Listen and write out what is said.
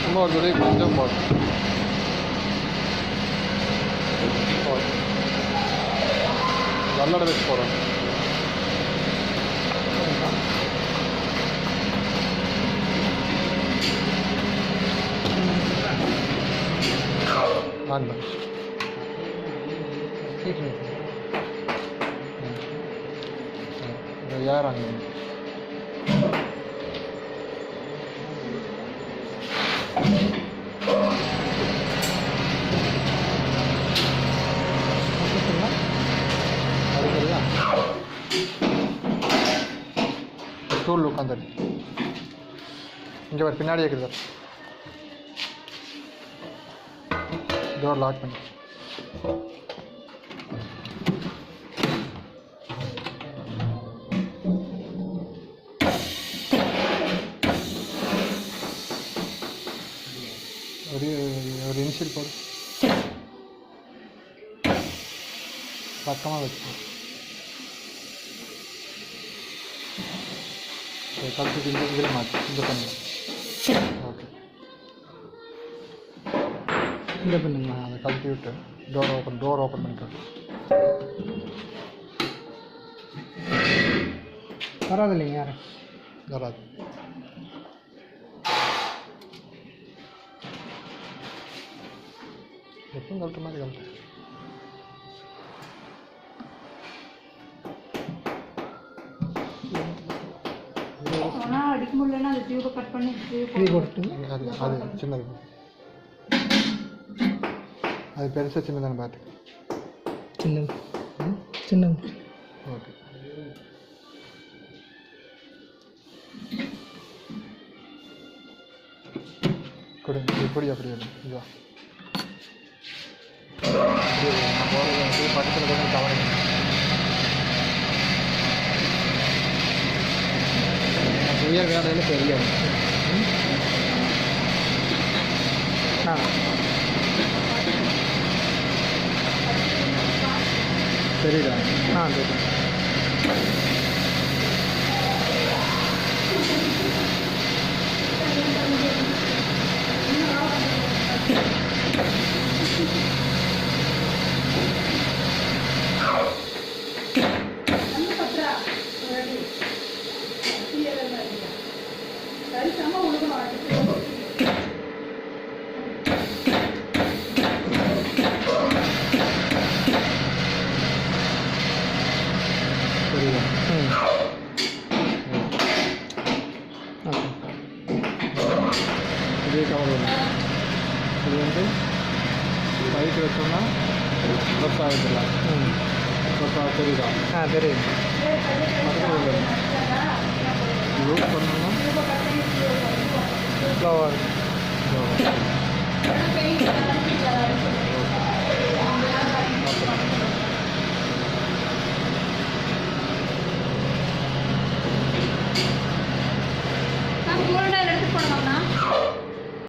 சும்மா ஒரு தடவை கொஞ்சம் போடும். நல்ல வச்சு போடணும். யார் அங்கே ஸ்டூல் உட்காந்துரு. இங்கே ஒரு பின்னாடி இருக்குது சார். டோர் லாக் பண்ணி ஒரு இன்ஷியல் போடு. பக்கமாக வச்சு கழுத்துக்கு இதில் மாற்றி இந்த பண்ணுங்க. ஓகே, இந்த பண்ணுங்க. அதை கழுத்தி விட்டு டோர் ஓப்பன் பண்ணிக்கலாம். வராது இல்லைங்க, யாரும் வராது. எப்பவும் கழுத்து மாதிரி கழுத்து. அடிக்க முடியலன்னா அது டியூபை கட் பண்ணி அது சின்னது. அது பெருசாக சின்னதானே பார்த்து. சின்னது சின்னது. ஓகே, கொடுங்க. இப்படி அப்படியே இதுவா பக்கத்தில் கூட கவனிங்க. உயர் வேலையில் பெரிய சரிடா. சரி. இதே கவர் ஒன்று. இது வந்து பைக் வச்சோம்னா பஸ் ஆகிடலாம். பஸ் தெரியுதா? தெரியும். பக்கத்தில் யூஸ் பண்ணோம்னா ஃப்ளவர்